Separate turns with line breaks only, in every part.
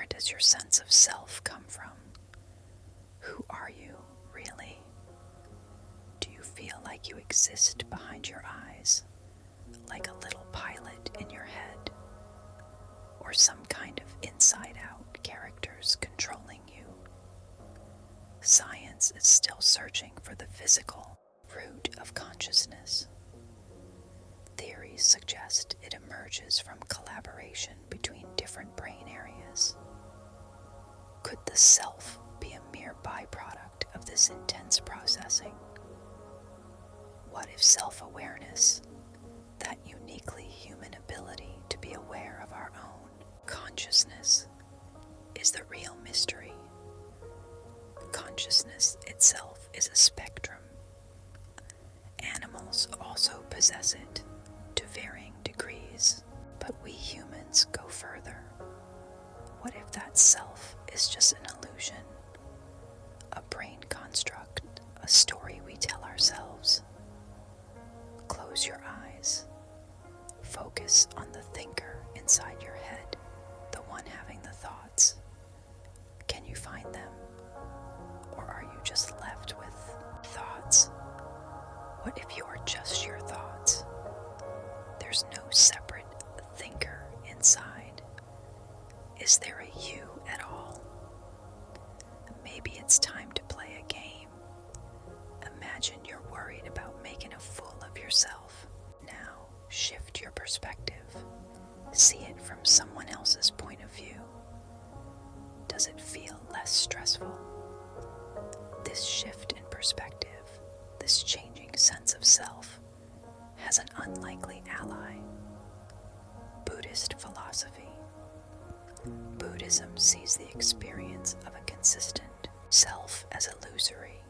Where does your sense of self come from? Who are you, really? Do you feel like you exist behind your eyes, like a little pilot in your head, or some kind of inside-out characters controlling you? Science is still searching for the physical root of consciousness. Theories suggest it emerges from collaboration between different brain areas. Could the self be a mere byproduct of this intense processing? What if self-awareness, that uniquely human ability to be aware of our own consciousness, is the real mystery? Consciousness itself is a spectrum. Animals also possess it to varying degrees, but we humans go further. What if that self is just an illusion, a brain construct, a story we tell ourselves? Close your eyes. Focus on the thinker inside your head, the one having the thoughts. Can you find them? Or are you just left with thoughts? What if you are just your thoughts? There's no separate thinker inside. Is there a you at all? Maybe it's time to play a game. Imagine you're worried about making a fool of yourself. Now, shift your perspective. See it from someone else's point of view. Does it feel less stressful? This shift in perspective, this changing sense of self, has an unlikely ally: Buddhist philosophy. Buddhism sees the experience of a consistent self as illusory.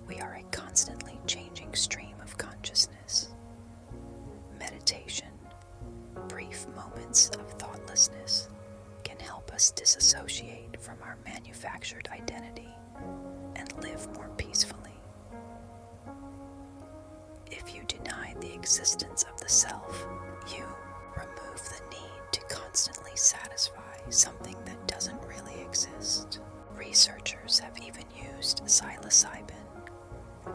We are a constantly changing stream of consciousness. Meditation, brief moments of thoughtlessness, can help us disassociate from our manufactured identity and live more peacefully. If you deny the existence of the self, you remove the need to constantly satisfy something that doesn't really exist. Researchers have even used psilocybin,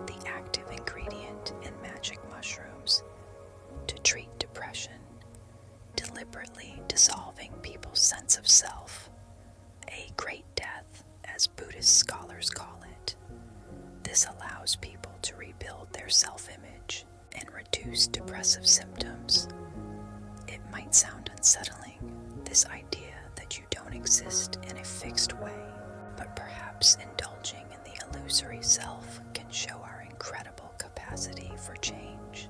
the active ingredient in magic mushrooms, to treat depression, deliberately dissolving people's sense of self, a great death, as Buddhist scholars call it. This allows people to rebuild their self-image and reduce depressive symptoms. It might sound unsettling, this idea that you don't exist in a fixed way, but perhaps indulging in the illusory self can show our incredible capacity for change,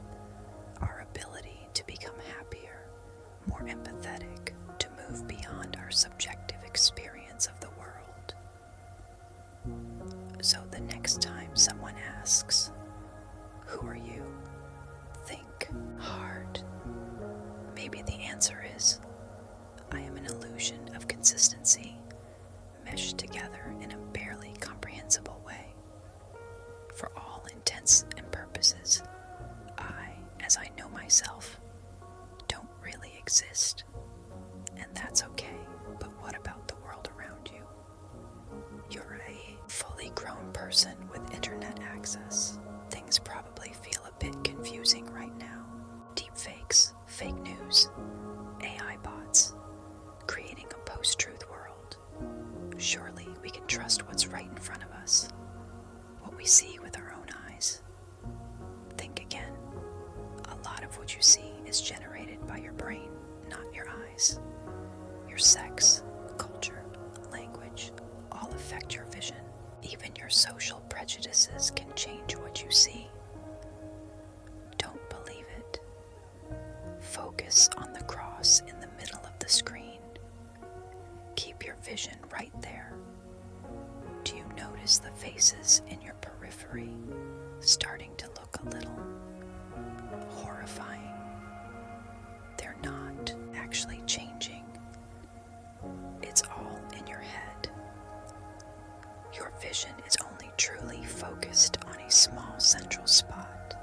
our ability to become happier, more empathetic, to move beyond our subjective experience of the world. So the next time someone asks, "Who are you?" think hard. Maybe the answer is, "I am an illusion of consistency, meshed together in a barely comprehensible way. For all intents and purposes, I, as I know myself, don't really exist. And that's okay, but what about the world around you? You're a fully grown person with internet access. Things probably feel a bit confusing right now. Deepfakes, fake news, AI bots, creating a post-truth world. Surely we can trust what's right in front of us, what we see with our own eyes. Think again. A lot of what you see is generated by your brain, not your eyes. Your sex, culture, language, all affect your vision. Even your social prejudices can change what you see. Don't believe it. Focus on the cross in the middle of the screen. Keep your vision right there. Do you notice the faces in your periphery starting to look a little horrifying? They're not actually changing. It's all in your head. Your vision is only truly focused on a small central spot.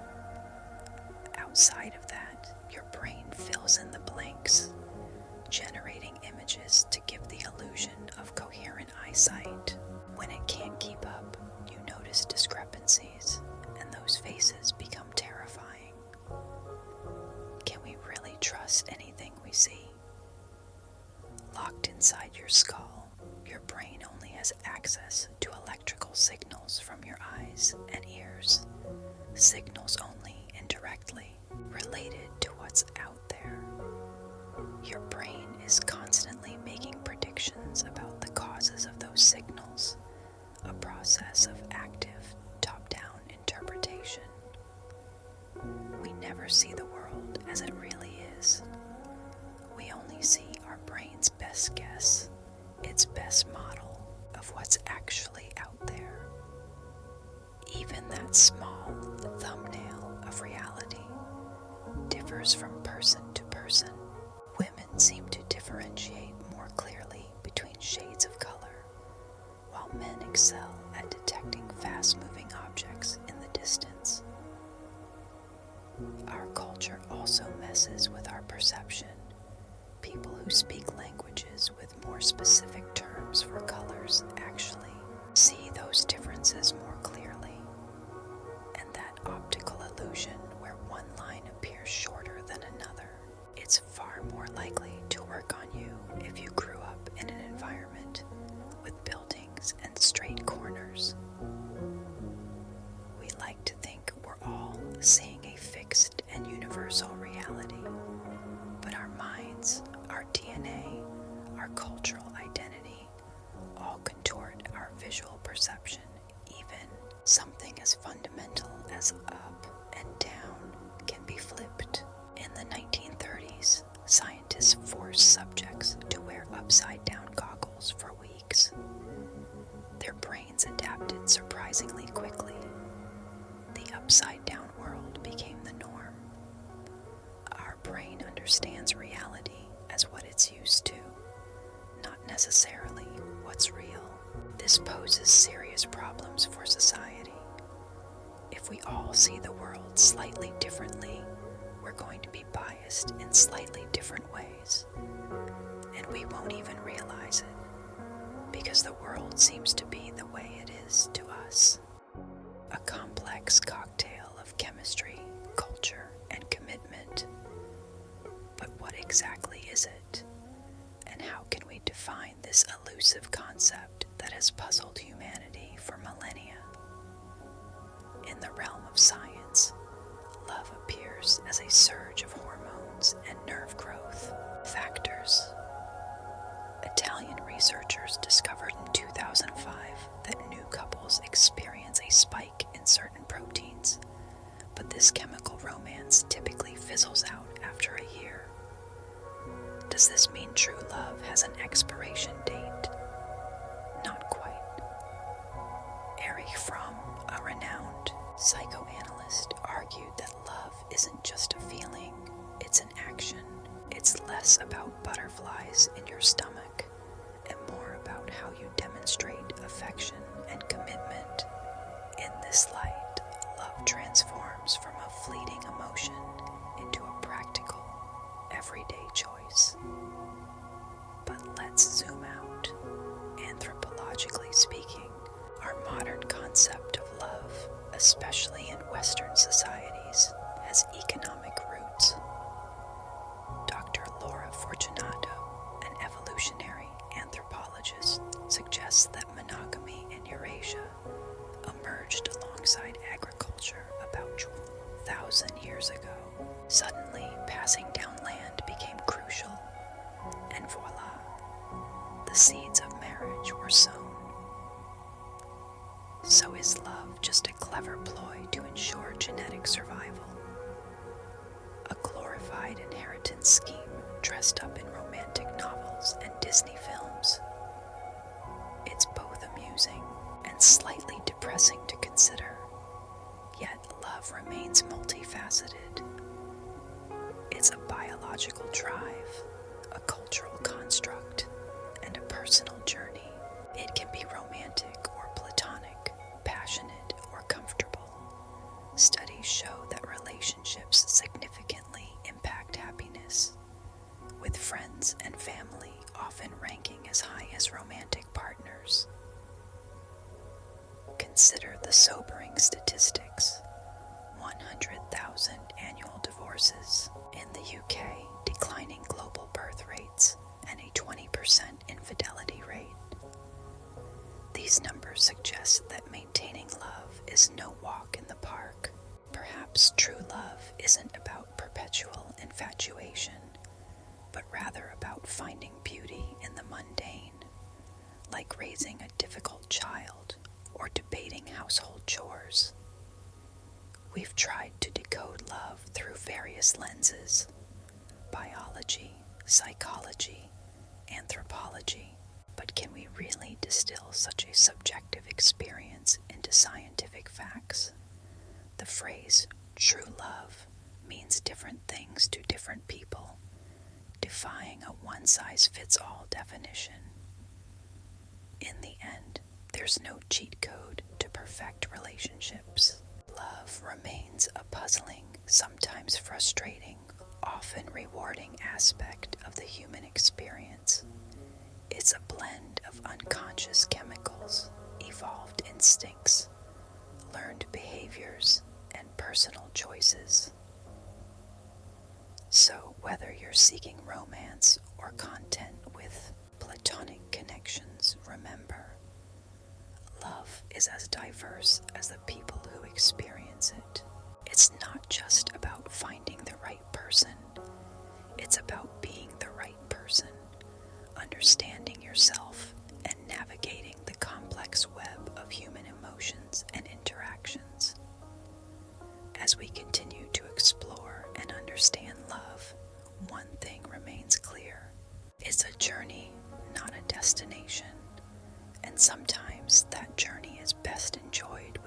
Outside of that, your brain fills in the blanks, generating images to give the illusion of coherent eyesight. When it can't keep up, you notice discrepancies, and those faces become terrifying. Can we really trust anything we see? Locked inside your skull, your brain only has access to electrical signals from your eyes and ears, signals only indirectly related to what's out there. Your brain is constantly making predictions about the causes of those signals, a process of active, top-down interpretation. We never see the world as it really is. We only see our brain's best guess, its best model of what's actually out there. Even that small thumbnail of reality differs from person to person. Women seem to differentiate more clearly between shades of color, while men excel at detecting fast-moving objects in the distance. Our culture also messes with our perception. People who speak languages with more specific terms for colors actually see those differences more clearly. And that optical illusion where one line appears shorter than another, it's far more likely to work on you if you grew up in an environment with buildings and straight corners. We like to think we're all seeing a fixed and universal reality, but our minds, our DNA, our cultural identity all contort our visual perception. Even something as fundamental as up and down can be flipped. In the 1930s, scientists forced subjects to wear upside-down goggles for weeks. Their brains adapted surprisingly quickly. The upside-down world became the norm. Our brain understands reality as what it's used to, not necessarily what's real. This poses serious problems for society. If we all see the world slightly differently, we're going to be biased in slightly different ways. And we won't even realize it, because the world seems to be the way it is to us. A complex cocktail of chemistry, culture, and commitment. But what exactly is it? And how can we define this elusive concept that has puzzled humanity for millennia? In the realm of science, love appears as a surge of hormones and nerve growth factors. Italian researchers discovered in 2005 that new couples experience a spike in certain proteins, but this chemical romance typically fizzles out after a year. Does this mean true love has an expiration date? Not quite. Erich Fromm, a renowned psychoanalyst, argued that love isn't just a feeling, it's an action. It's less about butterflies in your stomach and more about how you demonstrate affection and commitment. In this light, love transforms from a fleeting emotion into a practical, everyday choice. But let's zoom out. Anthropologically speaking, our modern concept of love, especially in Western societies, has economic roots. Dr. Laura Fortunato, an evolutionary anthropologist, suggests that monogamy in Eurasia emerged alongside agriculture about 12,000 years ago. Suddenly, passing down land became crucial, and voila, the seeds of marriage were sown. So is love just a clever ploy to ensure genetic survival? A glorified inheritance scheme dressed up in romantic novels and Disney films? It's both amusing and slightly depressing to consider, yet love remains multifaceted. It's a biological drive, a cultural construct, and a personal journey. It can be romantic or platonic, passionate or comfortable. Studies show that relationships significantly impact happiness. With friends friends and family, often ranking as high as romantic partners. Consider the sobering statistics. 100,000 annual divorces in the UK, declining global birth rates, and a 20% infidelity rate. These numbers suggest that maintaining love is no walk in the park. Perhaps true love isn't about perpetual infatuation, but rather about finding beauty in the mundane, like raising a difficult child or debating household chores. We've tried to decode love through various lenses: biology, psychology, anthropology. But can we really distill such a subjective experience into scientific facts? The phrase true love means different things to different people, defying a one-size-fits-all definition. In the end, there's no cheat code to perfect relationships. Love remains a puzzling, sometimes frustrating, often rewarding aspect of the human experience. It's a blend of unconscious chemicals, evolved instincts, learned behaviors, and personal choices. So, whether you're seeking romance or content with platonic connections, remember, love is as diverse as the people who experience it. It's not just about finding the right person, it's about being the right person, understanding yourself, and navigating the complex web of human emotions and interactions. As we continue to explore and understand love, one thing remains clear. It's a journey, not a destination, and sometimes that journey is best enjoyed